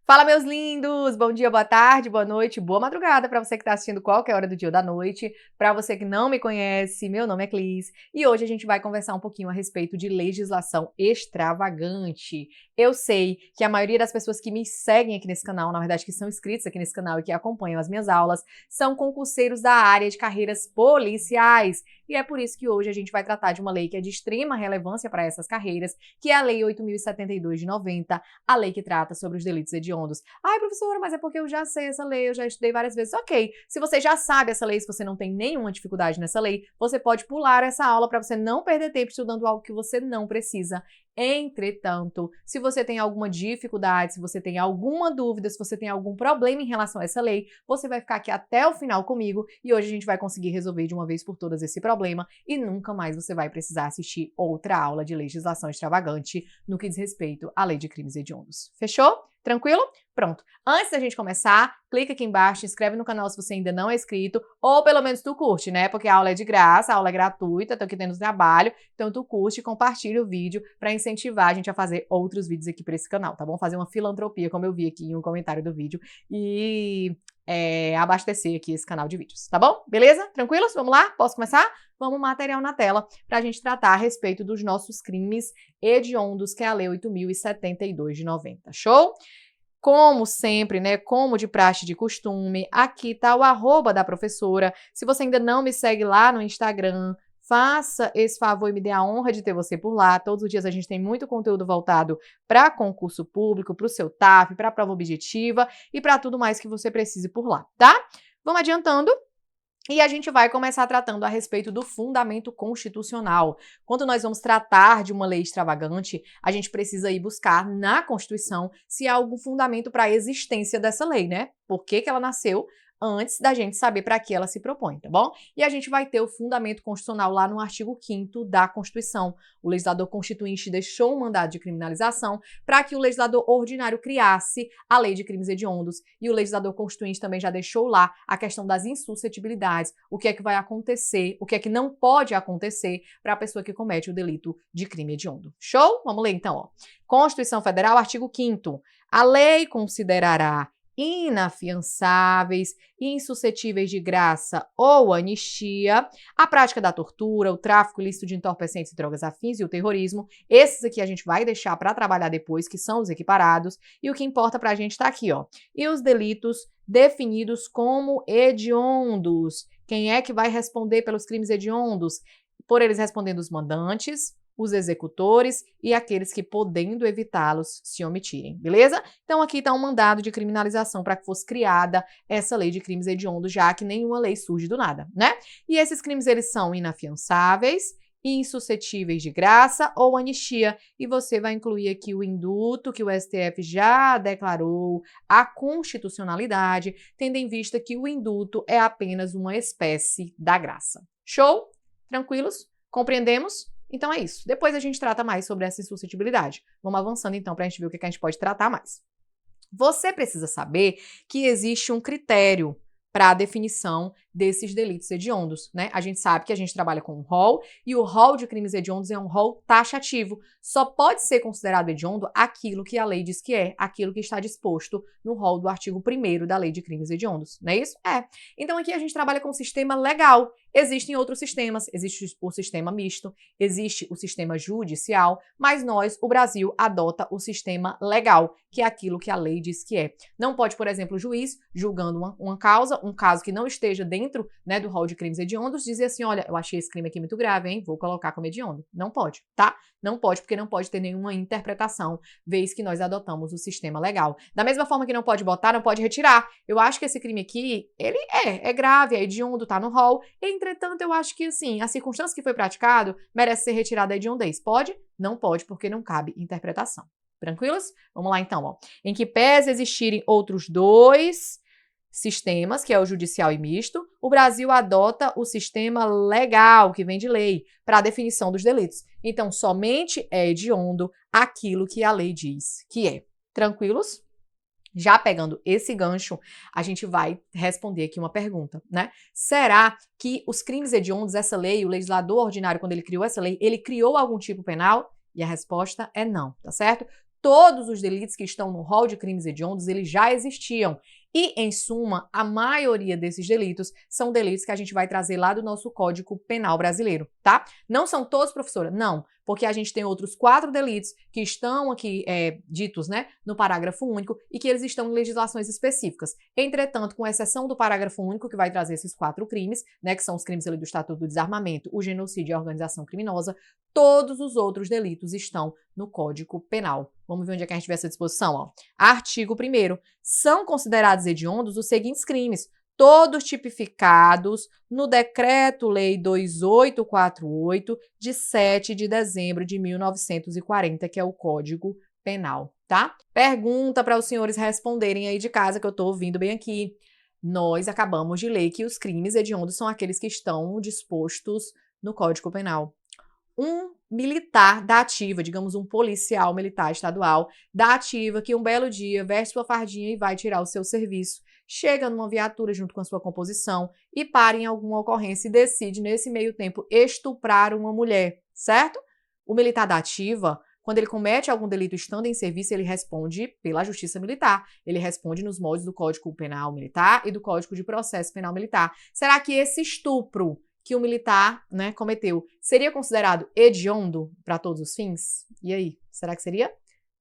Fala, meus lindos! Bom dia, boa tarde, boa noite, boa madrugada para você que está assistindo qualquer hora do dia ou da noite. Para você que não me conhece, meu nome é Clis e hoje a gente vai conversar um pouquinho a respeito de legislação extravagante. Eu sei que a maioria das pessoas que me seguem aqui nesse canal, na verdade que são inscritos aqui nesse canal e que acompanham as minhas aulas, são concurseiros da área de carreiras policiais. E é por isso que hoje a gente vai tratar de uma lei que é de extrema relevância para essas carreiras, que é a Lei 8.072 de 90, a lei que trata sobre os delitos hediondos. Ai, professora, mas é porque eu já sei essa lei, eu já estudei várias vezes. Ok, se você já sabe essa lei, se você não tem nenhuma dificuldade nessa lei, você pode pular essa aula para você não perder tempo estudando algo que você não precisa. Entretanto, se você tem alguma dificuldade, se você tem alguma dúvida, se você tem algum problema em relação a essa lei, você vai ficar aqui até o final comigo e hoje a gente vai conseguir resolver de uma vez por todas esse problema e nunca mais você vai precisar assistir outra aula de legislação extravagante no que diz respeito à lei de crimes hediondos. Fechou? Tranquilo? Pronto. Antes da gente começar, clica aqui embaixo, se inscreve no canal se você ainda não é inscrito, ou pelo menos tu curte, né? Porque a aula é de graça, a aula é gratuita, tô aqui tendo trabalho, então tu curte e compartilha o vídeo para incentivar a gente a fazer outros vídeos aqui para esse canal, tá bom? Fazer uma filantropia, como eu vi aqui em um comentário do vídeo, e abastecer aqui esse canal de vídeos, tá bom? Beleza? Tranquilos? Vamos lá? Posso começar? Vamos material na tela para a gente tratar a respeito dos nossos crimes hediondos, que é a Lei 8.072 de 90. Show? Como sempre, né, como de praxe de costume, aqui tá o arroba da professora. Se você ainda não me segue lá no Instagram, faça esse favor e me dê a honra de ter você por lá. Todos os dias a gente tem muito conteúdo voltado para concurso público, para o seu TAF, para a prova objetiva e para tudo mais que você precise por lá, tá? Vamos adiantando. E a gente vai começar tratando a respeito do fundamento constitucional. Quando nós vamos tratar de uma lei extravagante, a gente precisa ir buscar na Constituição se há algum fundamento para a existência dessa lei, né? Por que ela nasceu? Antes da gente saber para que ela se propõe, tá bom? E a gente vai ter o fundamento constitucional lá no artigo 5º da Constituição. O legislador constituinte deixou um mandado de criminalização para que o legislador ordinário criasse a lei de crimes hediondos e o legislador constituinte também já deixou lá a questão das insuscetibilidades, o que é que vai acontecer, o que é que não pode acontecer para a pessoa que comete o delito de crime hediondo. Show? Vamos ler então, ó. Constituição Federal, artigo 5º. A lei considerará inafiançáveis, insuscetíveis de graça ou anistia, a prática da tortura, o tráfico ilícito de entorpecentes e drogas afins e o terrorismo. Esses aqui a gente vai deixar para trabalhar depois, que são os equiparados, e o que importa para a gente tá aqui, ó. E os delitos definidos como hediondos. Quem é que vai responder pelos crimes hediondos? Por eles respondendo os mandantes, os executores e aqueles que, podendo evitá-los, se omitirem, beleza? Então aqui está um mandado de criminalização para que fosse criada essa lei de crimes hediondos, já que nenhuma lei surge do nada, né? E esses crimes, eles são inafiançáveis, insuscetíveis de graça ou anistia, e você vai incluir aqui o induto, que o STF já declarou, a constitucionalidade, tendo em vista que o induto é apenas uma espécie da graça. Show? Tranquilos? Compreendemos? Então é isso. Depois a gente trata mais sobre essa insuscetibilidade. Vamos avançando então para a gente ver o que a gente pode tratar mais. Você precisa saber que existe um critério para a definição desses delitos hediondos, né? A gente sabe que a gente trabalha com um rol e o rol de crimes hediondos é um rol taxativo. Só pode ser considerado hediondo aquilo que a lei diz que é, aquilo que está disposto no rol do artigo 1º da Lei de Crimes Hediondos, não é isso? É. Então aqui a gente trabalha com um sistema legal. Existem outros sistemas, existe o sistema misto, existe o sistema judicial, mas nós, o Brasil, adota o sistema legal, que é aquilo que a lei diz que é. Não pode, por exemplo, o juiz, julgando uma causa, um caso que não esteja dentro, né, do rol de crimes hediondos, dizer assim, olha, eu achei esse crime aqui muito grave, hein, vou colocar como hediondo. Não pode, tá? Não pode, porque não pode ter nenhuma interpretação, vez que nós adotamos o sistema legal. Da mesma forma que não pode botar, não pode retirar. Eu acho que esse crime aqui, ele é grave, é hediondo, tá no rol. Entretanto, eu acho que, assim, a circunstância que foi praticado merece ser retirada da hediondez. Pode? Não pode, porque não cabe interpretação. Tranquilos? Vamos lá, então, ó. Em que pese existirem outros dois sistemas, que é o judicial e misto, o Brasil adota o sistema legal, que vem de lei, para a definição dos delitos. Então, somente é hediondo aquilo que a lei diz que é. Tranquilos? Já pegando esse gancho, a gente vai responder aqui uma pergunta, né? Será que os crimes hediondos, essa lei, o legislador ordinário, quando ele criou essa lei, ele criou algum tipo penal? E a resposta é não, tá certo? todos os delitos que estão no rol de crimes hediondos, eles já existiam. E, em suma, a maioria desses delitos são delitos que a gente vai trazer lá do nosso Código Penal brasileiro, tá? Não são todos, professora? Não, porque a gente tem outros 4 delitos que estão aqui ditos, né, no parágrafo único e que eles estão em legislações específicas. Entretanto, com exceção do parágrafo único, que vai trazer esses 4 crimes, né, que são os crimes ali do Estatuto do Desarmamento, o genocídio e a organização criminosa, todos os outros delitos estão no Código Penal. Vamos ver onde é que a gente vê essa disposição, ó. Artigo 1º. São considerados hediondos os seguintes crimes, todos tipificados no Decreto-Lei 2848, de 7 de dezembro de 1940, que é o Código Penal, tá? Pergunta para os senhores responderem aí de casa, que eu tô ouvindo bem aqui. Nós acabamos de ler que os crimes hediondos são aqueles que estão dispostos no Código Penal. Um militar da ativa, digamos um policial militar estadual da ativa, que um belo dia veste sua fardinha e vai tirar o seu serviço, chega numa viatura junto com a sua composição e para em alguma ocorrência e decide, nesse meio tempo, estuprar uma mulher, certo? O militar da ativa, quando ele comete algum delito estando em serviço, ele responde pela Justiça Militar. Ele responde nos moldes do Código Penal Militar e do Código de Processo Penal Militar. Será que esse estupro que o militar, né, cometeu seria considerado hediondo para todos os fins? E aí, será que seria?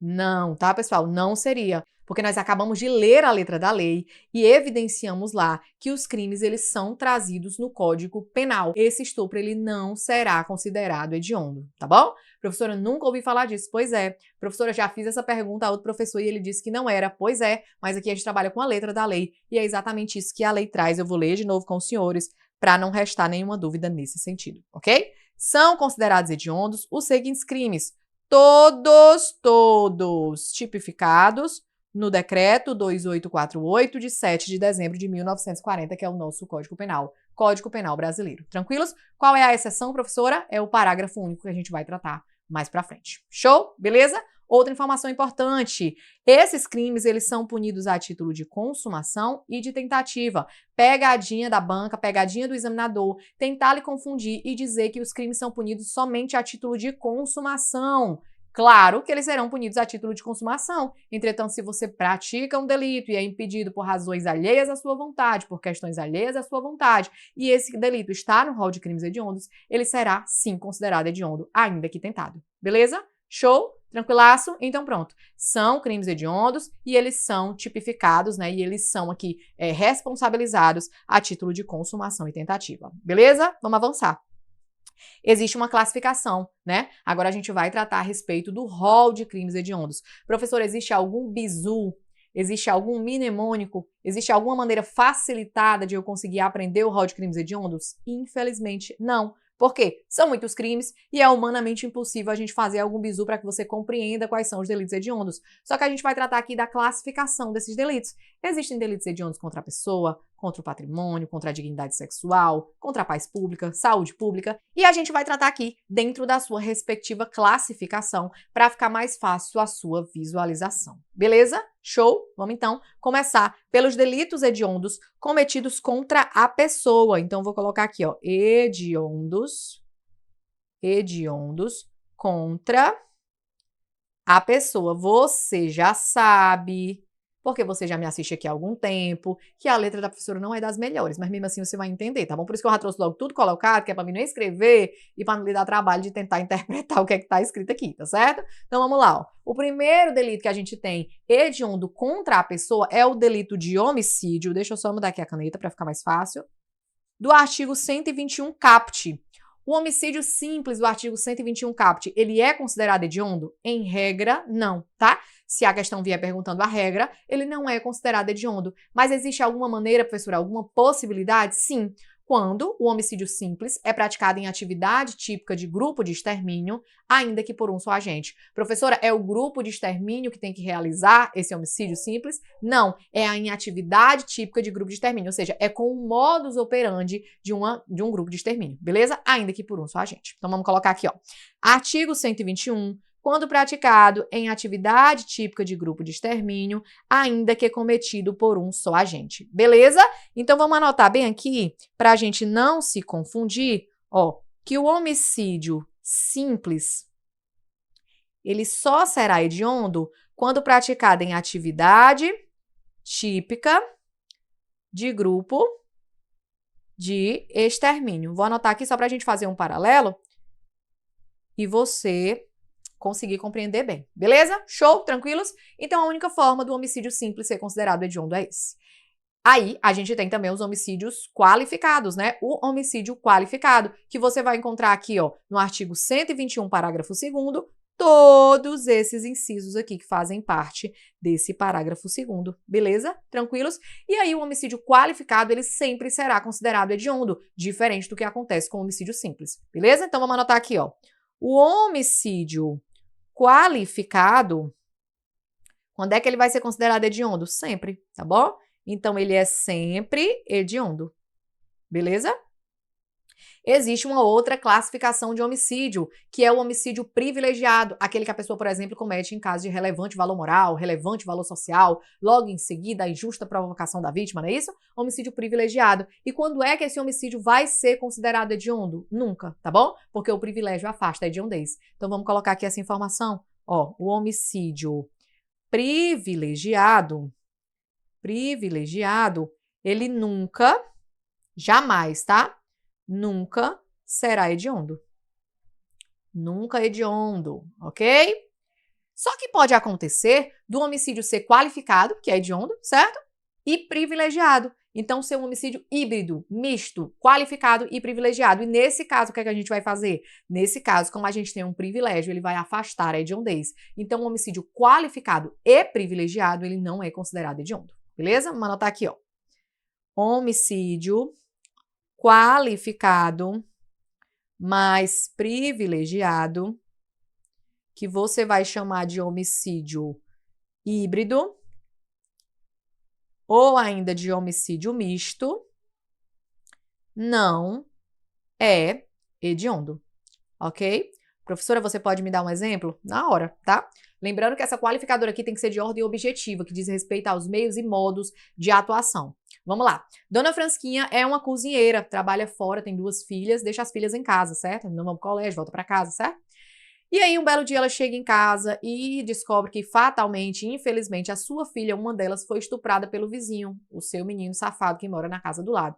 Não, tá, pessoal? Não seria. Porque nós acabamos de ler a letra da lei e evidenciamos lá que os crimes, eles são trazidos no Código Penal. Esse estupro, ele não será considerado hediondo, tá bom? Professora, nunca ouvi falar disso. Pois é. Professora, já fiz essa pergunta a outro professor e ele disse que não era. Pois é, mas aqui a gente trabalha com a letra da lei e é exatamente isso que a lei traz. Eu vou ler de novo com os senhores para não restar nenhuma dúvida nesse sentido, ok? São considerados hediondos os seguintes crimes, todos tipificados no Decreto 2848, de 7 de dezembro de 1940, que é o nosso Código Penal, Código Penal brasileiro. Tranquilos? Qual é a exceção, professora? É o parágrafo único que a gente vai tratar mais pra frente. Show? Beleza? Outra informação importante, esses crimes, eles são punidos a título de consumação e de tentativa. Pegadinha da banca, pegadinha do examinador, tentar lhe confundir e dizer que os crimes são punidos somente a título de consumação. Claro que eles serão punidos a título de consumação. Entretanto, se você pratica um delito e é impedido por razões alheias à sua vontade, por questões alheias à sua vontade, e esse delito está no rol de crimes hediondos, ele será, sim, considerado hediondo, ainda que tentado. Beleza? Show? Tranquilaço? Então pronto. São crimes hediondos e eles são tipificados, né? E eles são aqui responsabilizados a título de consumação e tentativa. Beleza? Vamos avançar. Existe uma classificação, né? Agora a gente vai tratar a respeito do rol de crimes hediondos. Professor, existe algum bizu? Existe algum mnemônico? Existe alguma maneira facilitada de eu conseguir aprender o rol de crimes hediondos? Infelizmente, não. Por quê? São muitos crimes e é humanamente impossível a gente fazer algum bizu para que você compreenda quais são os delitos hediondos. Só que a gente vai tratar aqui da classificação desses delitos. Existem delitos hediondos contra a pessoa, contra o patrimônio, contra a dignidade sexual, contra a paz pública, saúde pública, e a gente vai tratar aqui dentro da sua respectiva classificação para ficar mais fácil a sua visualização. Beleza? Show? Vamos então começar pelos delitos hediondos cometidos contra a pessoa. Então vou colocar aqui, ó, hediondos contra a pessoa. Você já sabe, porque você já me assiste aqui há algum tempo, que a letra da professora não é das melhores, mas mesmo assim você vai entender, tá bom? Por isso que eu já trouxe logo tudo colocado, que é para mim não escrever e para não lhe dar trabalho de tentar interpretar o que é que tá escrito aqui, tá certo? Então vamos lá, ó. O primeiro delito que a gente tem hediondo contra a pessoa é o delito de homicídio. Deixa eu só mudar aqui a caneta para ficar mais fácil. Do artigo 121 caput. O homicídio simples do artigo 121 caput, ele é considerado hediondo? Em regra, não, tá? Se a questão vier perguntando a regra, ele não é considerado hediondo. Mas existe alguma maneira, professora, alguma possibilidade? Sim. Quando o homicídio simples é praticado em atividade típica de grupo de extermínio, ainda que por um só agente. Professora, é o grupo de extermínio que tem que realizar esse homicídio simples? Não, é em atividade típica de grupo de extermínio, ou seja, é com o modus operandi de um grupo de extermínio, beleza? Ainda que por um só agente. Então vamos colocar aqui, ó. Artigo 121. Quando praticado em atividade típica de grupo de extermínio, ainda que cometido por um só agente. Beleza? Então, vamos anotar bem aqui, para a gente não se confundir, ó, que o homicídio simples, ele só será hediondo quando praticado em atividade típica de grupo de extermínio. Vou anotar aqui só para a gente fazer um paralelo e você conseguir compreender bem. Beleza? Show? Tranquilos? Então, a única forma do homicídio simples ser considerado hediondo é esse. Aí, a gente tem também os homicídios qualificados, né? O homicídio qualificado, que você vai encontrar aqui, ó, no artigo 121, parágrafo 2º, todos esses incisos aqui que fazem parte desse parágrafo 2º, beleza? Tranquilos? E aí, o homicídio qualificado, ele sempre será considerado hediondo, diferente do que acontece com o homicídio simples, beleza? Então, vamos anotar aqui, ó. O homicídio qualificado, quando é que ele vai ser considerado hediondo? Sempre, tá bom? Então, ele é sempre hediondo, beleza? Existe uma outra classificação de homicídio, que é o homicídio privilegiado, aquele que a pessoa, por exemplo, comete em caso de relevante valor moral, relevante valor social, logo em seguida a injusta provocação da vítima, não é isso? Homicídio privilegiado. E quando é que esse homicídio vai ser considerado hediondo? Nunca, tá bom? Porque o privilégio afasta a hediondez. Então, vamos colocar aqui essa informação. Ó, o homicídio privilegiado, ele nunca, jamais, tá? Nunca será hediondo. Nunca hediondo, ok? Só que pode acontecer do homicídio ser qualificado, que é hediondo, certo? E privilegiado. Então, ser um homicídio híbrido, misto, qualificado e privilegiado. E nesse caso, o que é que a gente vai fazer? Nesse caso, como a gente tem um privilégio, ele vai afastar a hediondez. Então, o homicídio qualificado e privilegiado, ele não é considerado hediondo. Beleza? Vamos anotar aqui, ó. Homicídio qualificado mais privilegiado, que você vai chamar de homicídio híbrido, ou ainda de homicídio misto, não é hediondo, ok? Professora, você pode me dar um exemplo? Na hora, tá? Lembrando que essa qualificadora aqui tem que ser de ordem objetiva, que diz respeito aos meios e modos de atuação. Vamos lá. Dona Fransquinha é uma cozinheira, trabalha fora, tem 2 filhas, deixa as filhas em casa, certo? Não vão pro colégio, volta para casa, certo? E aí, um belo dia, ela chega em casa e descobre que, fatalmente, infelizmente, a sua filha, uma delas, foi estuprada pelo vizinho, o seu menino safado que mora na casa do lado.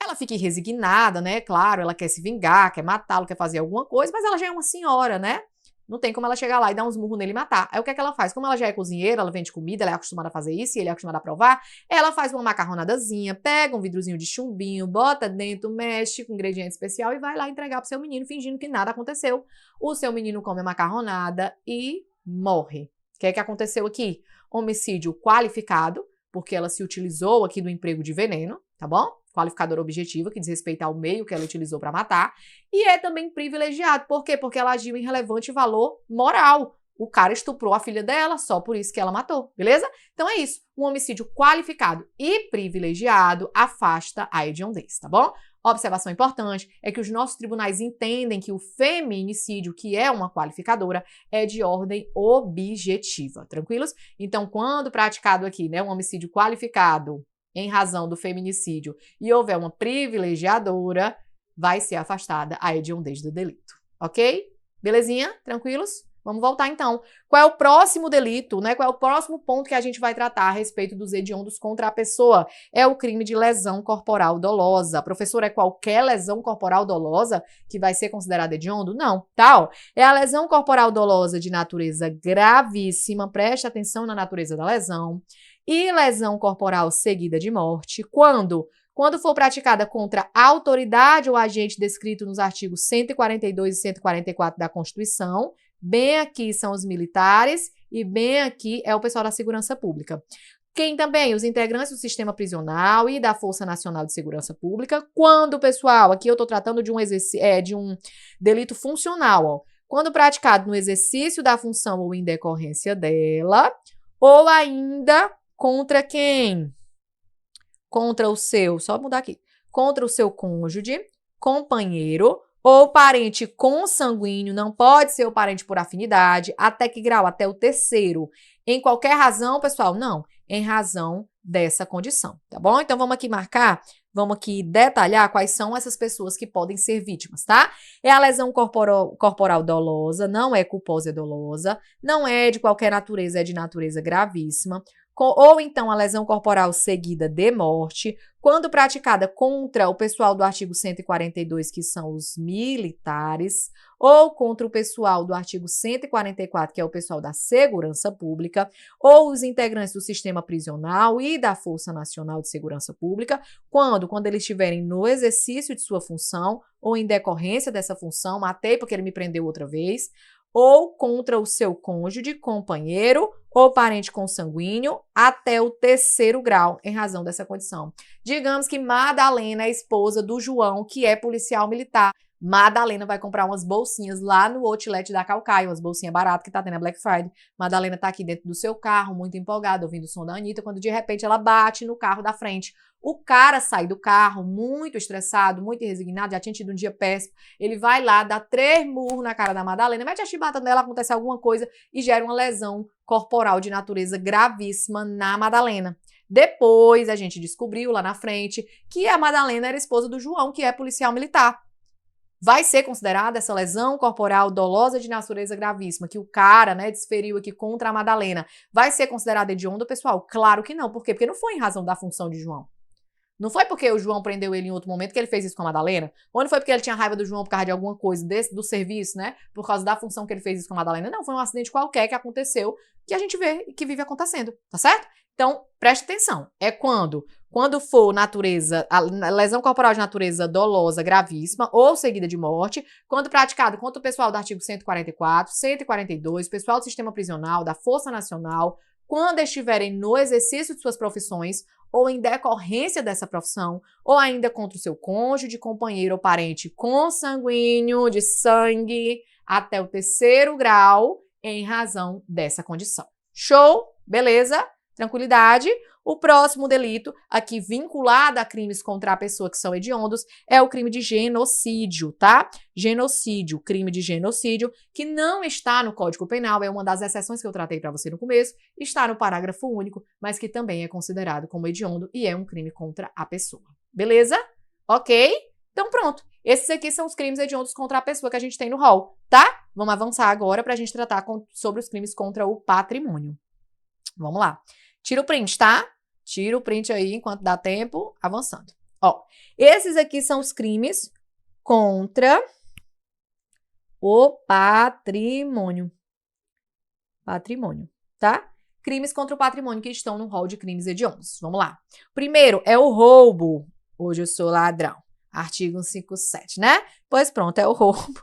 Ela fica resignada, né? Claro, ela quer se vingar, quer matá-lo, quer fazer alguma coisa, mas ela já é uma senhora, né? Não tem como ela chegar lá e dar uns murros nele e matar. Aí o que é que ela faz? Como ela já é cozinheira, ela vende comida, ela é acostumada a fazer isso e ele é acostumado a provar, ela faz uma macarronadazinha, pega um vidrozinho de chumbinho, bota dentro, mexe com ingrediente especial e vai lá entregar pro seu menino, fingindo que nada aconteceu. O seu menino come a macarronada e morre. O que é que aconteceu aqui? Homicídio qualificado, porque ela se utilizou aqui do emprego de veneno, tá bom? Qualificadora objetiva, que diz respeito ao meio que ela utilizou para matar, e é também privilegiado. Por quê? Porque ela agiu em relevante valor moral. O cara estuprou a filha dela, só por isso que ela matou, beleza? Então é isso. Um homicídio qualificado e privilegiado afasta a hediondez, tá bom? Observação importante é que os nossos tribunais entendem que o feminicídio, que é uma qualificadora, é de ordem objetiva, tranquilos? Então, quando praticado aqui, né, um homicídio qualificado em razão do feminicídio e houver uma privilegiadora, vai ser afastada a hediondez do delito, ok? Belezinha? Tranquilos? Vamos voltar então. Qual é o próximo delito, né? Qual é o próximo ponto que a gente vai tratar a respeito dos hediondos contra a pessoa? É o crime de lesão corporal dolosa. Professor, é qualquer lesão corporal dolosa que vai ser considerada hediondo? Não, tá? Ó, é a lesão corporal dolosa de natureza gravíssima, preste atenção na natureza da lesão, e lesão corporal seguida de morte, quando for praticada contra a autoridade ou agente descrito nos artigos 142 e 144 da Constituição, bem aqui são os militares e bem aqui é o pessoal da segurança pública. Quem também? Os integrantes do sistema prisional e da Força Nacional de Segurança Pública, quando, pessoal, aqui eu estou tratando de um delito funcional, ó, quando praticado no exercício da função ou em decorrência dela, ou ainda contra quem? Contra o seu, só mudar aqui, contra o seu cônjuge, companheiro ou parente consanguíneo, não pode ser o parente por afinidade, até que grau? Até o 3º. Em qualquer razão, pessoal? Não, em razão dessa condição, tá bom? Então, vamos aqui marcar Vamos aqui detalhar quais são essas pessoas que podem ser vítimas, tá? É a lesão corporal dolosa, não é culposa e dolosa, não é de qualquer natureza, é de natureza gravíssima, ou então a lesão corporal seguida de morte, quando praticada contra o pessoal do artigo 142, que são os militares, ou contra o pessoal do artigo 144, que é o pessoal da segurança pública, ou os integrantes do sistema prisional e da Força Nacional de Segurança Pública, quando eles estiverem no exercício de sua função, ou em decorrência dessa função, matei porque ele me prendeu outra vez, ou contra o seu cônjuge, companheiro ou parente consanguíneo até o 3º grau, em razão dessa condição. Digamos que Madalena é esposa do João, que é policial militar. Madalena vai comprar umas bolsinhas lá no outlet da Calcaia, umas bolsinhas baratas que tá tendo a Black Friday. Madalena tá aqui dentro do seu carro, muito empolgada, ouvindo o som da Anitta, quando de repente ela bate no carro da frente. O cara sai do carro muito estressado, muito resignado, já tinha tido um dia péssimo. Ele vai lá, dá 3 murros na cara da Madalena, mete a chibata nela, acontece alguma coisa e gera uma lesão corporal de natureza gravíssima na Madalena. Depois a gente descobriu lá na frente que a Madalena era esposa do João, que é policial militar. Vai ser considerada essa lesão corporal dolosa de natureza gravíssima que o cara, né, desferiu aqui contra a Madalena. Vai ser considerada hedionda, pessoal? Claro que não. Por quê? Porque não foi em razão da função de João. Não foi porque o João prendeu ele em outro momento que ele fez isso com a Madalena? Ou não foi porque ele tinha raiva do João por causa de alguma coisa do serviço, né? Por causa da função que ele fez isso com a Madalena? Não, foi um acidente qualquer que aconteceu, que a gente vê e que vive acontecendo, tá certo? Então, preste atenção. É quando for natureza, a lesão corporal de natureza dolosa gravíssima ou seguida de morte, quando praticado contra o pessoal do artigo 144, 142, pessoal do sistema prisional, da Força Nacional, quando estiverem no exercício de suas profissões ou em decorrência dessa profissão, ou ainda contra o seu cônjuge, companheiro ou parente consanguíneo, de sangue, até o 3º grau, em razão dessa condição. Show? Beleza? Tranquilidade? O próximo delito, aqui vinculado a crimes contra a pessoa que são hediondos, é o crime de genocídio, tá? Genocídio, crime de genocídio, que não está no Código Penal, é uma das exceções que eu tratei para você no começo, está no parágrafo único, mas que também é considerado como hediondo e é um crime contra a pessoa. Beleza? Ok? Então pronto. Esses aqui são os crimes hediondos contra a pessoa que a gente tem no rol, tá? Vamos avançar agora para a gente tratar sobre os crimes contra o patrimônio. Vamos lá. Tira o print, tá? Tira o print aí enquanto dá tempo, avançando. Ó, esses aqui são os crimes contra o patrimônio. Patrimônio, tá? Crimes contra o patrimônio que estão no rol de crimes hediondos. Vamos lá. Primeiro é o roubo. Hoje eu sou ladrão. Artigo 157, né? Pois pronto, é o roubo.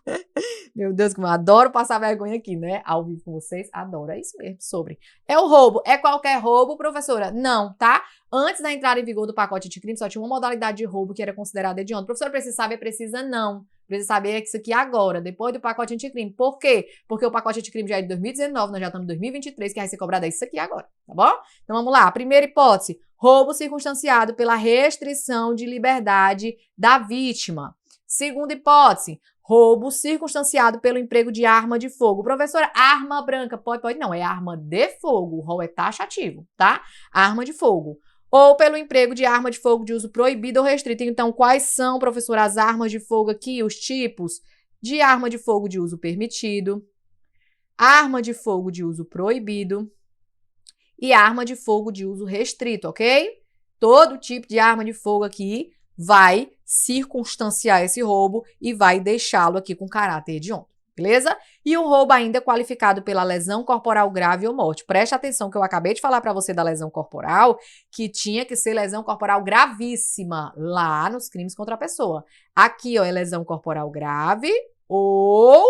Meu Deus, como eu adoro passar vergonha aqui, né? Ao vivo com vocês, adoro. É isso mesmo, sobre. É o roubo. É qualquer roubo, professora? Não, tá? Antes da entrada em vigor do pacote de crime, só tinha uma modalidade de roubo que era considerada hediondo. Professora, precisa saber? Precisa não. Precisa saber isso aqui agora, depois do pacote anticrime. Por quê? Porque o pacote anticrime já é de 2019, nós já estamos em 2023, que vai ser cobrado isso aqui agora, tá bom? Então vamos lá. Primeira hipótese, roubo circunstanciado pela restrição de liberdade da vítima. Segunda hipótese, roubo circunstanciado pelo emprego de arma de fogo. Professora, arma branca, pode não, é arma de fogo, o rol é taxativo, tá? Arma de fogo. Ou pelo emprego de arma de fogo de uso proibido ou restrito. Então, quais são, professora, as armas de fogo aqui, os tipos de arma de fogo de uso permitido, arma de fogo de uso proibido e arma de fogo de uso restrito, ok? Todo tipo de arma de fogo aqui vai circunstanciar esse roubo e vai deixá-lo aqui com caráter hediondo, beleza? E o roubo ainda é qualificado pela lesão corporal grave ou morte. Preste atenção que eu acabei de falar para você da lesão corporal, que tinha que ser lesão corporal gravíssima lá nos crimes contra a pessoa. Aqui, ó, é lesão corporal grave ou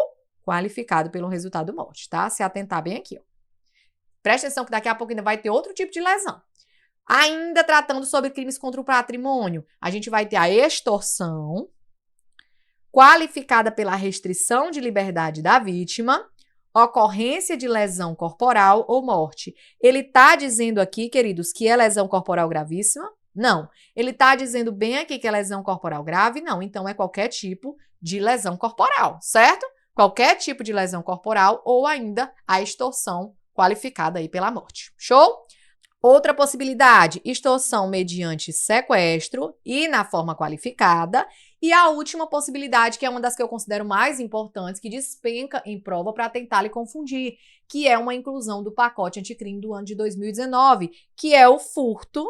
qualificado pelo resultado morte, tá? Se atentar bem aqui, ó. Preste atenção que daqui a pouco ainda vai ter outro tipo de lesão. Ainda tratando sobre crimes contra o patrimônio, a gente vai ter a extorsão, qualificada pela restrição de liberdade da vítima, ocorrência de lesão corporal ou morte. Ele está dizendo aqui, queridos, que é lesão corporal gravíssima? Não. Ele está dizendo bem aqui que é lesão corporal grave? Não. Então, é qualquer tipo de lesão corporal, certo? Qualquer tipo de lesão corporal ou ainda a extorsão qualificada aí pela morte. Show? Outra possibilidade, extorsão mediante sequestro e na forma qualificada. E a última possibilidade, que é uma das que eu considero mais importantes, que despenca em prova para tentar lhe confundir, que é uma inclusão do pacote anticrime do ano de 2019, que é o furto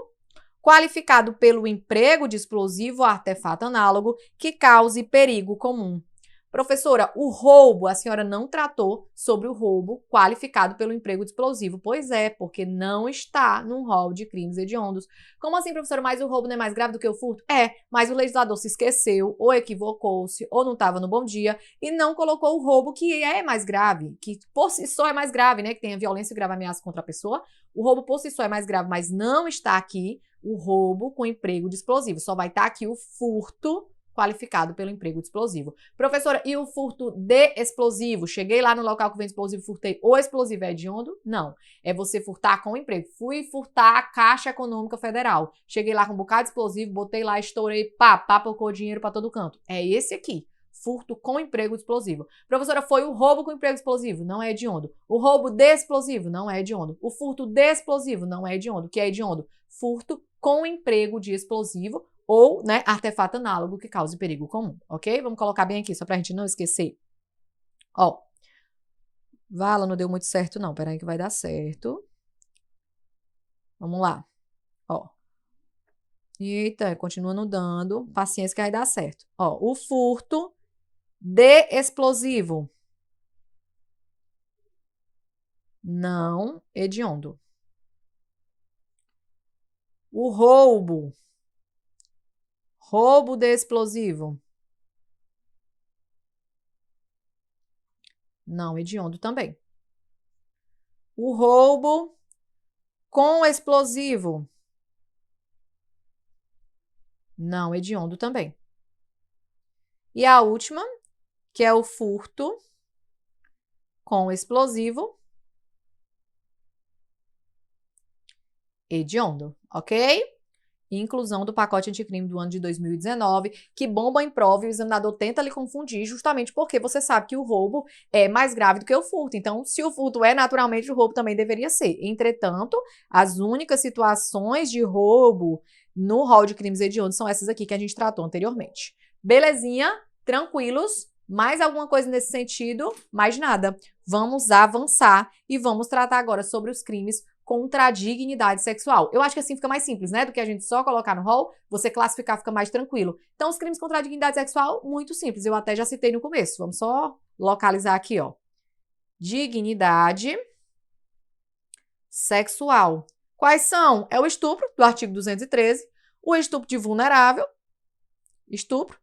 qualificado pelo emprego de explosivo ou artefato análogo que cause perigo comum. Professora, o roubo, a senhora não tratou sobre o roubo qualificado pelo emprego de explosivo. Pois é, porque não está no rol de crimes hediondos. Como assim, professora, mas o roubo não é mais grave do que o furto? É, mas o legislador se esqueceu, ou equivocou-se, ou não estava no bom dia, e não colocou o roubo que é mais grave, que por si só é mais grave, né? Que tem a violência e grave ameaça contra a pessoa. O roubo por si só é mais grave, mas não está aqui o roubo com emprego de explosivo. Só vai estar aqui o furto qualificado pelo emprego de explosivo. Professora, e o furto de explosivo? Cheguei lá no local que vende explosivo, furtei o explosivo, é hediondo? Não. É você furtar com emprego. Fui furtar a Caixa Econômica Federal. Cheguei lá com um bocado de explosivo, botei lá, estourei, pá, papocou dinheiro pra todo canto. É esse aqui. Furto com emprego de explosivo. Professora, foi o roubo com emprego de explosivo? Não é hediondo. O roubo de explosivo? Não é hediondo. O furto de explosivo? Não é hediondo. O que é hediondo? Furto com emprego de explosivo ou, né, artefato análogo que cause perigo comum, ok? Vamos colocar bem aqui, só pra gente não esquecer. Ó, vala, não deu muito certo não, peraí que vai dar certo. Vamos lá, ó. Eita, continua não dando, paciência que vai dar certo. Ó, o furto de explosivo. Não hediondo. O roubo. Roubo de explosivo. Não hediondo também. O roubo com explosivo. Não hediondo também. E a última, que é o furto com explosivo hediondo, ok? Inclusão do pacote anticrime do ano de 2019, que bomba em prova e o examinador tenta lhe confundir justamente porque você sabe que o roubo é mais grave do que o furto. Então, se o furto é naturalmente, o roubo também deveria ser. Entretanto, as únicas situações de roubo no rol de crimes hediondos são essas aqui que a gente tratou anteriormente. Belezinha? Tranquilos? Mais alguma coisa nesse sentido? Mais nada. Vamos avançar e vamos tratar agora sobre os crimes contra a dignidade sexual. Eu acho que assim fica mais simples, né? Do que a gente só colocar no rol, você classificar fica mais tranquilo. Então, os crimes contra a dignidade sexual, muito simples. Eu até já citei no começo. Vamos só localizar aqui, ó. Dignidade sexual. Quais são? É o estupro, do artigo 213, o estupro de vulnerável, estupro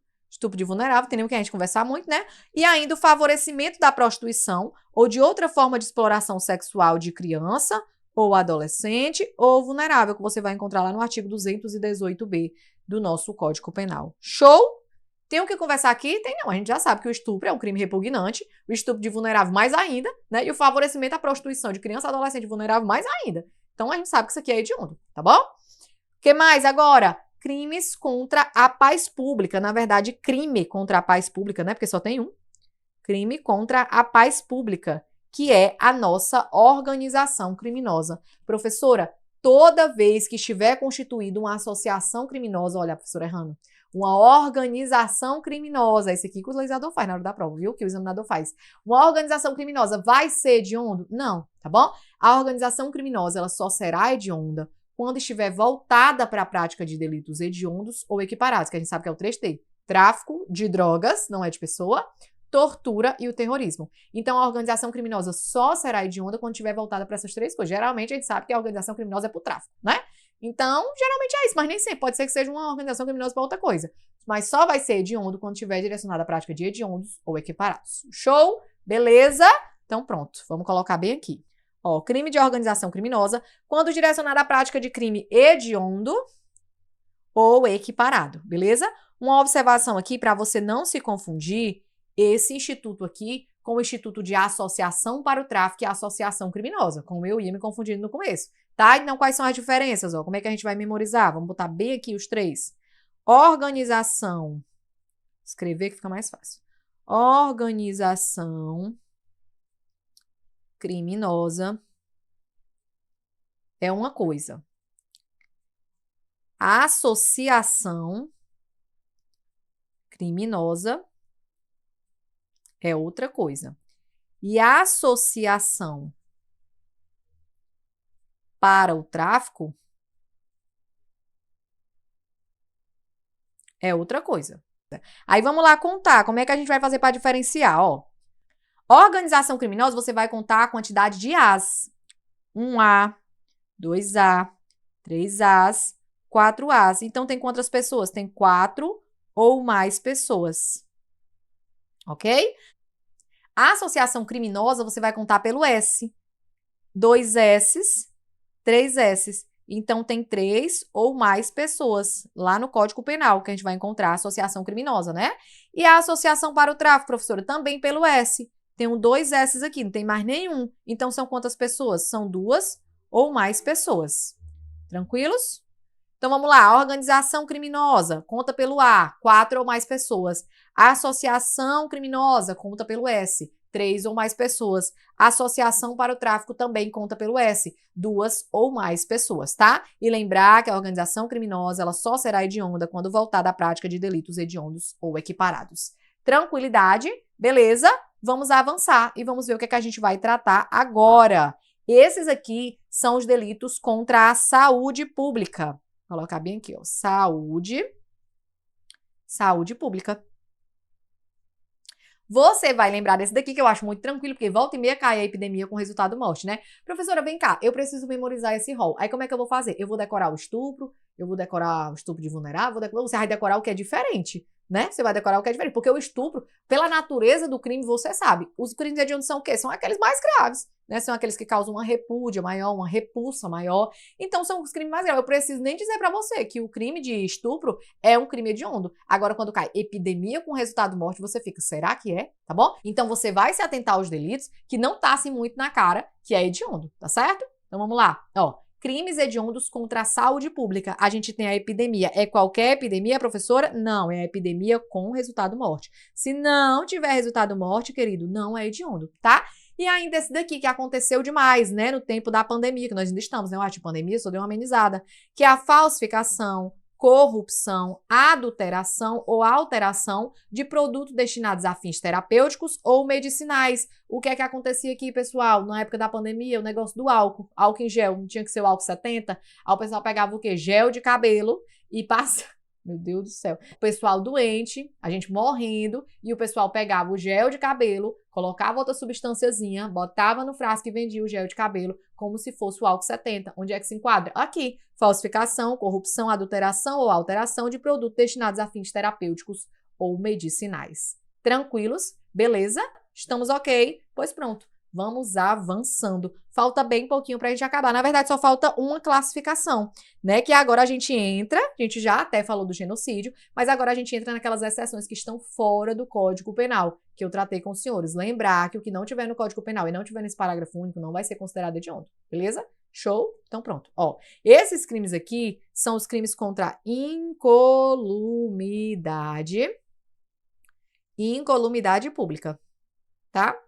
de vulnerável, tem nem o que a gente conversar muito, né? E ainda o favorecimento da prostituição ou de outra forma de exploração sexual de criança ou adolescente ou vulnerável, que você vai encontrar lá no artigo 218b do nosso Código Penal. Show? Tem o que conversar aqui? Tem não. A gente já sabe que o estupro é um crime repugnante, o estupro de vulnerável mais ainda, né? E o favorecimento à prostituição de criança, adolescente vulnerável mais ainda. Então a gente sabe que isso aqui é hediondo, tá bom? O que mais agora? Crimes contra a paz pública. Na verdade, crime contra a paz pública, né? Porque só tem um. Crime contra a paz pública, que é a nossa organização criminosa. Professora, toda vez que estiver constituída uma associação criminosa, olha, a professora errando, uma organização criminosa, esse aqui que o legislador faz na hora da prova, viu? Que o examinador faz. Uma organização criminosa vai ser hediondo? Não, tá bom? A organização criminosa, ela só será hedionda quando estiver voltada para a prática de delitos hediondos ou equiparados, que a gente sabe que é o 3T. Tráfico de drogas, não é de pessoa, tortura e o terrorismo. Então, a organização criminosa só será hedionda quando estiver voltada para essas três coisas. Geralmente, a gente sabe que a organização criminosa é para o tráfico, né? Então, geralmente é isso, mas nem sempre. Pode ser que seja uma organização criminosa para outra coisa. Mas só vai ser hediondo quando estiver direcionada à prática de hediondos ou equiparados. Show? Beleza? Então, pronto. Vamos colocar bem aqui. Ó, crime de organização criminosa, quando direcionado à prática de crime hediondo ou equiparado, beleza? Uma observação aqui para você não se confundir esse instituto aqui com o Instituto de Associação para o Tráfico e Associação Criminosa, como eu ia me confundindo no começo, tá? Então, quais são as diferenças? Ó? Como é que a gente vai memorizar? Vamos botar bem aqui os três. Organização, escrever que fica mais fácil. Organização criminosa é uma coisa. Associação criminosa é outra coisa. E a associação para o tráfico é outra coisa. Aí vamos lá contar. Como é que a gente vai fazer para diferenciar? Ó, organização criminosa, você vai contar a quantidade de As. 1A, 2A, 3As, 4As. Então, tem quantas pessoas? Tem 4 ou mais pessoas. Ok? A associação criminosa, você vai contar pelo S. 2 S's, 3 S's. Então, tem 3 ou mais pessoas lá no Código Penal, que a gente vai encontrar a associação criminosa, né? E a associação para o tráfico, professora, também pelo S. Tem 2 S's aqui, não tem mais nenhum. Então, são quantas pessoas? São 2 ou mais pessoas. Tranquilos? Então, vamos lá. Organização criminosa, conta pelo A, 4 ou mais pessoas. Associação criminosa, conta pelo S, 3 ou mais pessoas. Associação para o tráfico também conta pelo S, 2 ou mais pessoas, tá? E lembrar que a organização criminosa, ela só será hedionda quando voltar da prática de delitos hediondos ou equiparados. Tranquilidade? Beleza? Vamos avançar e vamos ver o que é que a gente vai tratar agora. Esses aqui são os delitos contra a saúde pública. Vou colocar bem aqui, ó. Saúde pública. Você vai lembrar desse daqui, que eu acho muito tranquilo, porque volta e meia cai a epidemia com resultado morte, né? Professora, vem cá, eu preciso memorizar esse rol. Aí como é que eu vou fazer? Eu vou decorar o estupro, eu vou decorar o estupro de vulnerável, você vai decorar o que é diferente, né? Você vai decorar o que é diferente, porque o estupro, pela natureza do crime, você sabe. Os crimes hediondos são o quê? São aqueles mais graves, né? São aqueles que causam uma repúdia maior, uma repulsa maior. Então, são os crimes mais graves. Eu preciso nem dizer pra você que o crime de estupro é um crime hediondo. Agora, quando cai epidemia com resultado morte, você fica, será que é? Tá bom? Então, você vai se atentar aos delitos que não tá assim muito na cara que é hediondo, tá certo? Então, vamos lá. Ó, crimes hediondos contra a saúde pública. A gente tem a epidemia. É qualquer epidemia, professora? Não, é a epidemia com resultado morte. Se não tiver resultado morte, querido, não é hediondo, tá? E ainda esse daqui, que aconteceu demais, né, no tempo da pandemia, que nós ainda estamos, né, eu acho que pandemia só deu uma amenizada, que é a falsificação, corrupção, adulteração ou alteração de produtos destinados a fins terapêuticos ou medicinais. O que é que acontecia aqui, pessoal? Na época da pandemia, o negócio do álcool em gel, não tinha que ser o álcool 70, aí o pessoal pegava o quê? Gel de cabelo e passa... Meu Deus do céu. O pessoal doente, a gente morrendo, e o pessoal pegava o gel de cabelo, colocava outra substânciazinha, botava no frasco e vendia o gel de cabelo como se fosse o álcool 70. Onde é que se enquadra? Aqui. Falsificação, corrupção, adulteração ou alteração de produtos destinados a fins terapêuticos ou medicinais. Tranquilos? Beleza? Estamos ok? Pois pronto. Vamos avançando. Falta bem pouquinho para a gente acabar. Na verdade, só falta uma classificação, né? Que agora a gente entra, a gente já até falou do genocídio, mas agora a gente entra naquelas exceções que estão fora do Código Penal, que eu tratei com os senhores. Lembrar que o que não tiver no Código Penal e não tiver nesse parágrafo único não vai ser considerado hediondo, beleza? Show? Então pronto. Ó, esses crimes aqui são os crimes contra a incolumidade pública, tá?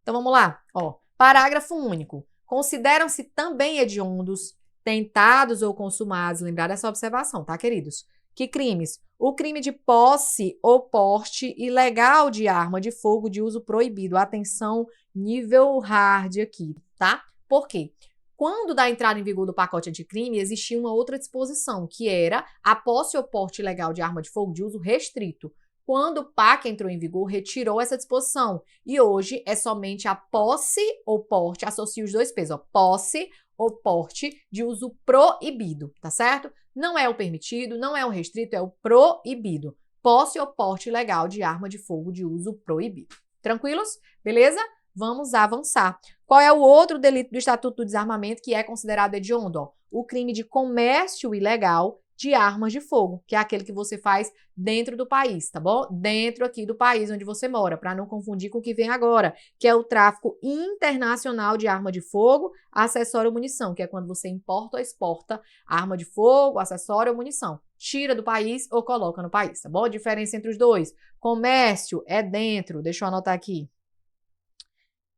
Então vamos lá, ó. Parágrafo único. Consideram-se também hediondos, tentados ou consumados, lembrar dessa observação, tá, queridos? Que crimes? O crime de posse ou porte ilegal de arma de fogo de uso proibido. Atenção, nível hard aqui, tá? Por quê? Quando da entrada em vigor do pacote anticrime, existia uma outra disposição, que era a posse ou porte ilegal de arma de fogo de uso restrito. Quando o PAC entrou em vigor, retirou essa disposição. E hoje é somente a posse ou porte, associa os dois pesos, ó, posse ou porte de uso proibido, tá certo? Não é o permitido, não é o restrito, é o proibido. Posse ou porte legal de arma de fogo de uso proibido. Tranquilos? Beleza? Vamos avançar. Qual é o outro delito do Estatuto do Desarmamento que é considerado hediondo? Ó, o crime de comércio ilegal de armas de fogo, que é aquele que você faz dentro do país, tá bom? Dentro aqui do país onde você mora, para não confundir com o que vem agora, que é o tráfico internacional de arma de fogo, acessório ou munição, que é quando você importa ou exporta arma de fogo, acessório ou munição. Tira do país ou coloca no país, tá bom? A diferença entre os dois. Comércio é dentro, deixa eu anotar aqui.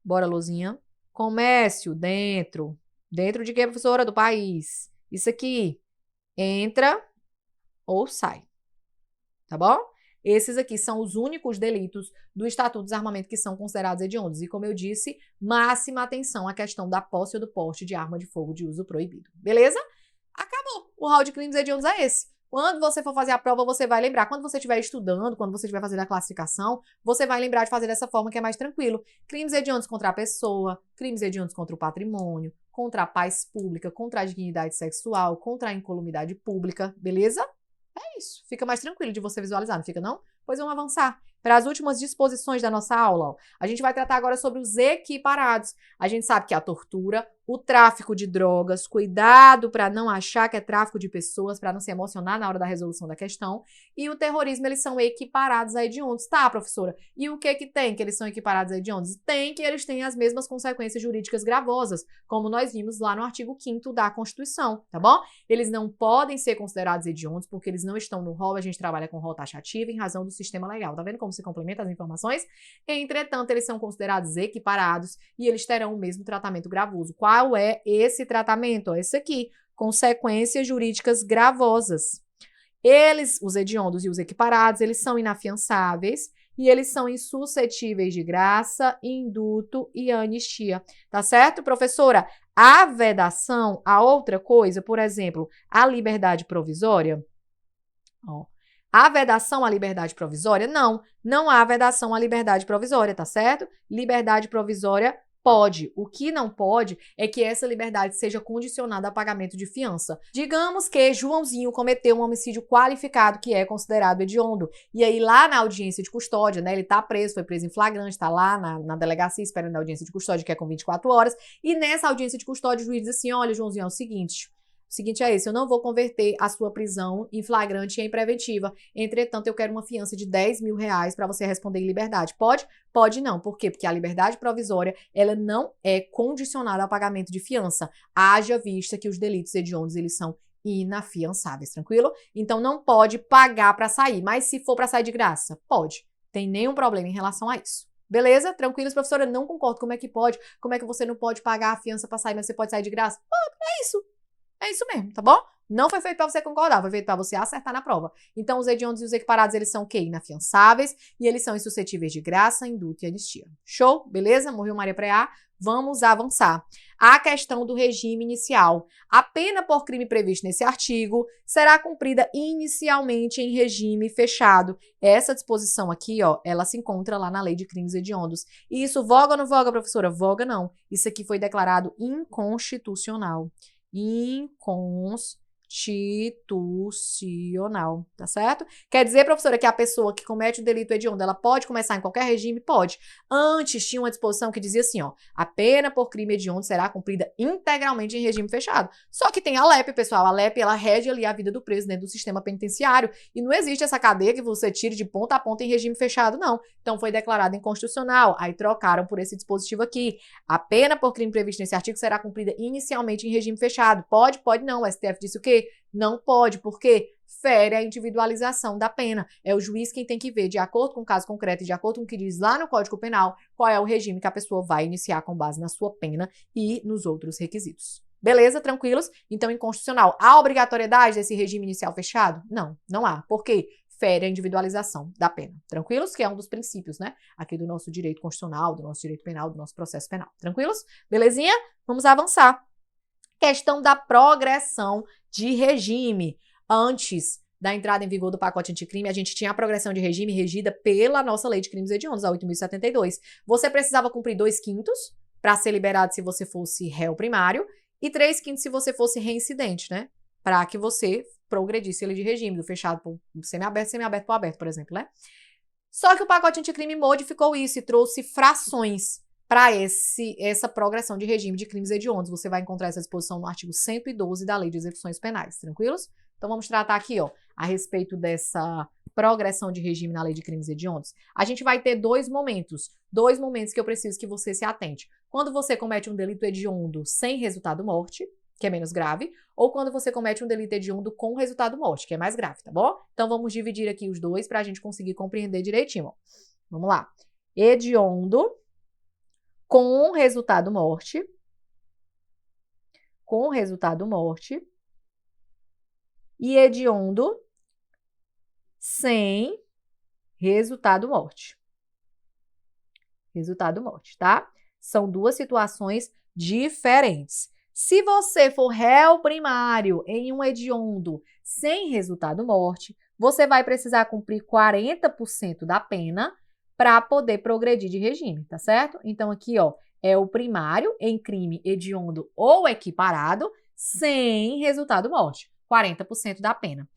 Bora, Luzinha. Comércio dentro Dentro de quê, professora? Do país. Isso aqui entra ou sai, tá bom? Esses aqui são os únicos delitos do Estatuto do Desarmamento que são considerados hediondos. E como eu disse, máxima atenção à questão da posse ou do porte de arma de fogo de uso proibido. Beleza? Acabou. O rol de crimes hediondos é esse. Quando você for fazer a prova, você vai lembrar. Quando você estiver estudando, quando você estiver fazendo a classificação, você vai lembrar de fazer dessa forma que é mais tranquilo. Crimes hediondos contra a pessoa, crimes hediondos contra o patrimônio, contra a paz pública, contra a dignidade sexual, contra a incolumidade pública, beleza? É isso. Fica mais tranquilo de você visualizar, não fica não? Pois vamos avançar. Para as últimas disposições da nossa aula, ó, a gente vai tratar agora sobre os equiparados. A gente sabe que a tortura, o tráfico de drogas, cuidado para não achar que é tráfico de pessoas, para não se emocionar na hora da resolução da questão, e o terrorismo, eles são equiparados a hediondos. Tá, professora? E o que tem que eles são equiparados a hediondos? Tem que eles têm as mesmas consequências jurídicas gravosas, como nós vimos lá no artigo 5º da Constituição, tá bom? Eles não podem ser considerados hediondos porque eles não estão no rol, a gente trabalha com rol taxativo em razão do sistema legal. Tá vendo como se complementa as informações? Entretanto, eles são considerados equiparados e eles terão o mesmo tratamento gravoso. Qual é esse tratamento? Esse aqui, consequências jurídicas gravosas. Eles, os hediondos e os equiparados, eles são inafiançáveis e eles são insuscetíveis de graça, indulto e anistia. Tá certo, professora? A vedação, a outra coisa, por exemplo, a liberdade provisória, ó, a vedação à liberdade provisória? Não há vedação à liberdade provisória, tá certo? Liberdade provisória pode. O que não pode é que essa liberdade seja condicionada a pagamento de fiança. Digamos que Joãozinho cometeu um homicídio qualificado que é considerado hediondo. E aí lá na audiência de custódia, né, ele tá preso, foi preso em flagrante, tá lá na delegacia esperando a audiência de custódia, que é com 24 horas. E nessa audiência de custódia o juiz diz assim, olha, Joãozinho, é o seguinte é esse, eu não vou converter a sua prisão em flagrante e em preventiva. Entretanto, eu quero uma fiança de 10 mil reais para você responder em liberdade. Pode? Pode não. Por quê? Porque a liberdade provisória, ela não é condicionada ao pagamento de fiança. Haja vista que os delitos hediondos, eles são inafiançáveis, tranquilo? Então, não pode pagar para sair. Mas se for para sair de graça, pode. Tem nenhum problema em relação a isso. Beleza? Tranquilos, professora? Não concordo. Como é que pode? Como é que você não pode pagar a fiança para sair, mas você pode sair de graça? É isso. É isso mesmo, tá bom? Não foi feito para você concordar, foi feito para você acertar na prova. Então, os hediondos e os equiparados, eles são o quê? Inafiançáveis e eles são insuscetíveis de graça, indulto e anistia. Show? Beleza? Morreu Maria Preá. Vamos avançar. A questão do regime inicial. A pena por crime previsto nesse artigo será cumprida inicialmente em regime fechado. Essa disposição aqui, ó, ela se encontra lá na Lei de Crimes Hediondos. E isso voga ou não voga, professora? Voga não. Isso aqui foi declarado inconstitucional. Inconstitucional, tá certo? Quer dizer, professora, que a pessoa que comete o delito hediondo, ela pode começar em qualquer regime? Pode. Antes tinha uma disposição que dizia assim, ó, a pena por crime hediondo será cumprida integralmente em regime fechado. Só que tem a LEP, pessoal, a LEP, ela rege ali a vida do preso dentro do sistema penitenciário e não existe essa cadeia que você tire de ponta a ponta em regime fechado, não. Então foi declarado inconstitucional, aí trocaram por esse dispositivo aqui. A pena por crime previsto nesse artigo será cumprida inicialmente em regime fechado. Pode? Pode não. O STF disse o quê? Não pode, porque fere a individualização da pena. É o juiz quem tem que ver, de acordo com o caso concreto e de acordo com o que diz lá no Código Penal, qual é o regime que a pessoa vai iniciar com base na sua pena e nos outros requisitos. Beleza? Tranquilos? Então, inconstitucional. Há obrigatoriedade desse regime inicial fechado? Não, não há. Por quê? Fere a individualização da pena. Tranquilos? Que é um dos princípios, né? Aqui do nosso direito constitucional, do nosso direito penal, do nosso processo penal. Tranquilos? Belezinha? Vamos avançar. Questão da progressão de regime. Antes da entrada em vigor do pacote anticrime, a gente tinha a progressão de regime regida pela nossa Lei de Crimes Hediondos, a 8.072. Você precisava cumprir 2/5 para ser liberado se você fosse réu primário e 3/5 se você fosse reincidente, né? Para que você progredisse ele de regime, do fechado para semiaberto para aberto, por exemplo, né? Só que o pacote anticrime modificou isso e trouxe frações para essa progressão de regime de crimes hediondos. Você vai encontrar essa disposição no artigo 112 da Lei de Execuções Penais, tranquilos? Então vamos tratar aqui, ó, a respeito dessa progressão de regime na Lei de Crimes Hediondos. A gente vai ter dois momentos que eu preciso que você se atente. Quando você comete um delito hediondo sem resultado morte, que é menos grave, ou quando você comete um delito hediondo com resultado morte, que é mais grave, tá bom? Então vamos dividir aqui os dois para a gente conseguir compreender direitinho, ó. Vamos lá. Hediondo com resultado morte com resultado morte e hediondo sem resultado morte. Resultado morte, tá? São duas situações diferentes. Se você for réu primário em um hediondo sem resultado morte, você vai precisar cumprir 40% da pena para poder progredir de regime, tá certo? Então aqui, ó, é o primário em crime hediondo ou equiparado sem resultado morte, 40% da pena.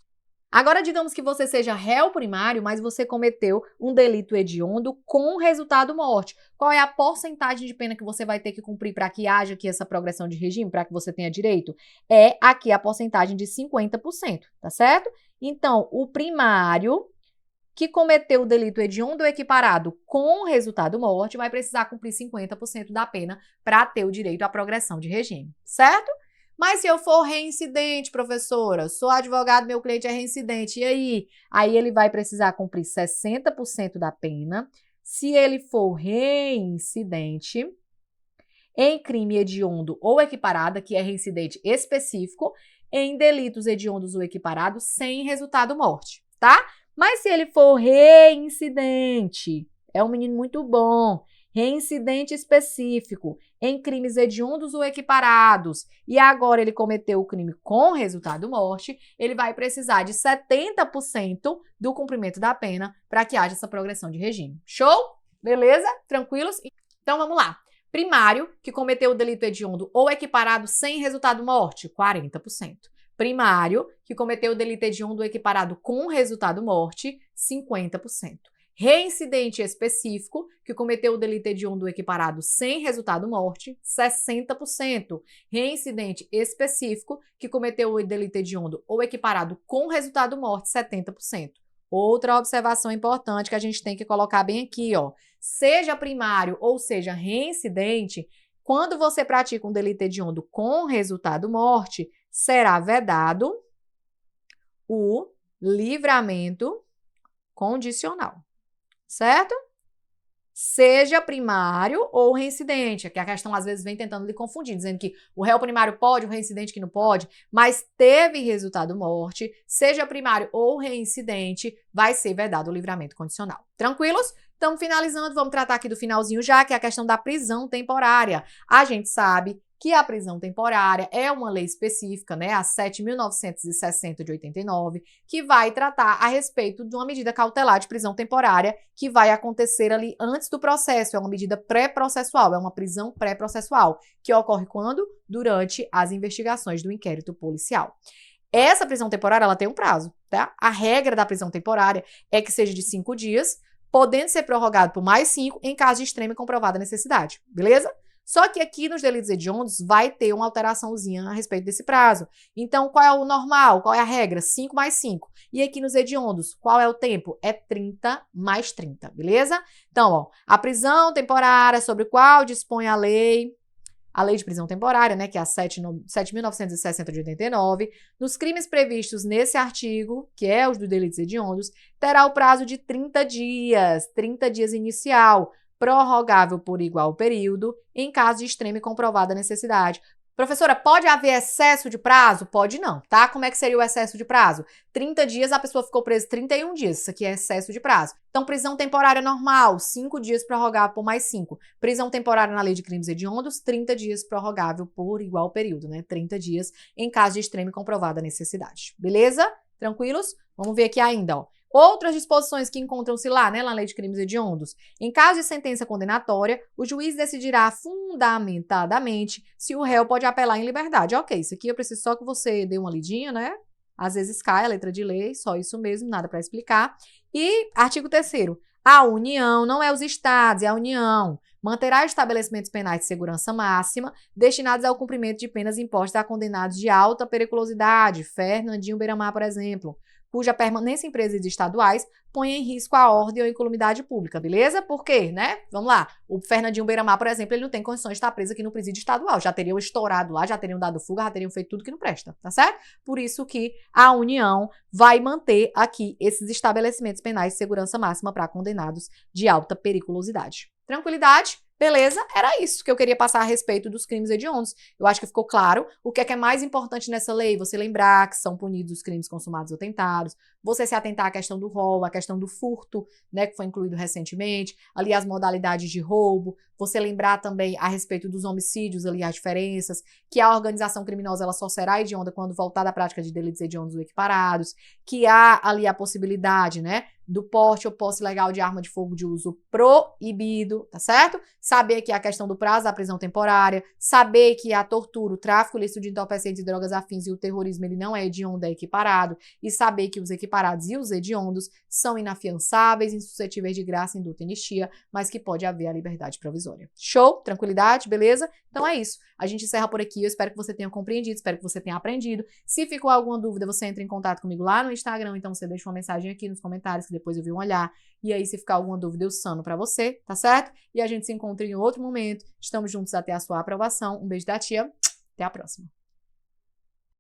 Agora, digamos que você seja réu primário, mas você cometeu um delito hediondo com resultado morte. Qual é a porcentagem de pena que você vai ter que cumprir para que haja aqui essa progressão de regime, para que você tenha direito? É aqui a porcentagem de 50%, tá certo? Então, o primário que cometeu o delito hediondo ou equiparado com resultado morte vai precisar cumprir 50% da pena para ter o direito à progressão de regime, certo? Mas se eu for reincidente, professora, sou advogado, meu cliente é reincidente, e aí? Aí ele vai precisar cumprir 60% da pena. Se ele for reincidente em crime hediondo ou equiparado, que é reincidente específico, em delitos hediondos ou equiparados sem resultado morte, tá? Mas se ele for reincidente, é um menino muito bom, reincidente específico em crimes hediondos ou equiparados, e agora ele cometeu o crime com resultado morte, ele vai precisar de 70% do cumprimento da pena para que haja essa progressão de regime. Show? Beleza? Tranquilos? Então vamos lá. Primário, que cometeu o delito hediondo ou equiparado sem resultado morte, 40%. Primário, que cometeu o delito hediondo ou equiparado com resultado morte, 50%. Reincidente específico, que cometeu o delito hediondo ou equiparado sem resultado morte, 60%. Reincidente específico, que cometeu o delito hediondo ou equiparado com resultado morte, 70%. Outra observação importante que a gente tem que colocar bem aqui, ó. Seja primário ou seja reincidente, quando você pratica um delito hediondo com resultado morte, será vedado o livramento condicional, certo? Seja primário ou reincidente, que a questão às vezes vem tentando lhe confundir, dizendo que o réu primário pode, o reincidente que não pode, mas teve resultado morte, seja primário ou reincidente, vai ser vedado o livramento condicional. Tranquilos? Estamos finalizando, vamos tratar aqui do finalzinho já, que é a questão da prisão temporária. A gente sabe que a prisão temporária é uma lei específica, né, a 7.960 de 89, que vai tratar a respeito de uma medida cautelar de prisão temporária que vai acontecer ali antes do processo, é uma medida pré-processual, é uma prisão pré-processual, que ocorre quando? Durante as investigações do inquérito policial. Essa prisão temporária, ela tem um prazo, tá? A regra da prisão temporária é que seja de 5 dias, podendo ser prorrogado por mais 5 em caso de extrema e comprovada necessidade, beleza? Só que aqui nos delitos hediondos vai ter uma alteraçãozinha a respeito desse prazo. Então, qual é o normal? Qual é a regra? 5 mais 5. E aqui nos hediondos, qual é o tempo? É 30 mais 30, beleza? Então, ó, a prisão temporária sobre qual dispõe a lei de prisão temporária, né, que é a 7.960 de 89, nos crimes previstos nesse artigo, que é os dos delitos hediondos, terá o prazo de 30 dias inicial, prorrogável por igual período, em caso de extrema e comprovada necessidade. Professora, pode haver excesso de prazo? Pode não, tá? Como é que seria o excesso de prazo? 30 dias, a pessoa ficou presa 31 dias, isso aqui é excesso de prazo. Então, prisão temporária normal, 5 dias prorrogável por mais 5. Prisão temporária na lei de crimes hediondos, 30 dias prorrogável por igual período, né? 30 dias em caso de extrema e comprovada necessidade. Beleza? Tranquilos? Vamos ver aqui ainda, ó. Outras disposições que encontram-se lá, né, na lei de crimes hediondos. Em caso de sentença condenatória, o juiz decidirá fundamentadamente se o réu pode apelar em liberdade. Ok, isso aqui eu preciso só que você dê uma lidinha, né? Às vezes cai a letra de lei, só isso mesmo, nada para explicar. E artigo 3º. A União, não é os estados, é a União, manterá estabelecimentos penais de segurança máxima destinados ao cumprimento de penas impostas a condenados de alta periculosidade, Fernandinho Beiramar, por exemplo, cuja permanência em presídios estaduais põe em risco a ordem ou incolumidade pública, beleza? Por quê, né? Vamos lá. O Fernandinho Beiramar, por exemplo, ele não tem condições de estar preso aqui no presídio estadual. Já teriam estourado lá, já teriam dado fuga, já teriam feito tudo que não presta, tá certo? Por isso que a União vai manter aqui esses estabelecimentos penais de segurança máxima para condenados de alta periculosidade. Tranquilidade? Beleza? Era isso que eu queria passar a respeito dos crimes hediondos. Eu acho que ficou claro o que é mais importante nessa lei. Você lembrar que são punidos os crimes consumados ou tentados, você se atentar à questão do rol, à questão do furto, né, que foi incluído recentemente, ali as modalidades de roubo, você lembrar também a respeito dos homicídios, ali as diferenças, que a organização criminosa ela só será hedionda quando voltar da prática de delitos hediondos ou equiparados, que há ali a possibilidade, né, do porte ou posse ilegal de arma de fogo de uso proibido, tá certo? Saber que a questão do prazo da prisão temporária, saber que a tortura, o tráfico ilícito de entorpecentes e drogas afins e o terrorismo ele não é hediondo, é equiparado, e saber que os equiparados e os hediondos são inafiançáveis, insuscetíveis de graça, indulto e anistia, mas que pode haver a liberdade provisória. Show? Tranquilidade? Beleza? Então é isso. A gente encerra por aqui. Eu espero que você tenha compreendido, espero que você tenha aprendido. Se ficou alguma dúvida, você entra em contato comigo lá no Instagram, então você deixa uma mensagem aqui nos comentários, que depois eu vi um olhar. E aí, se ficar alguma dúvida, eu sano pra você, tá certo? E a gente se encontra em outro momento. Estamos juntos até a sua aprovação. Um beijo da tia. Até a próxima.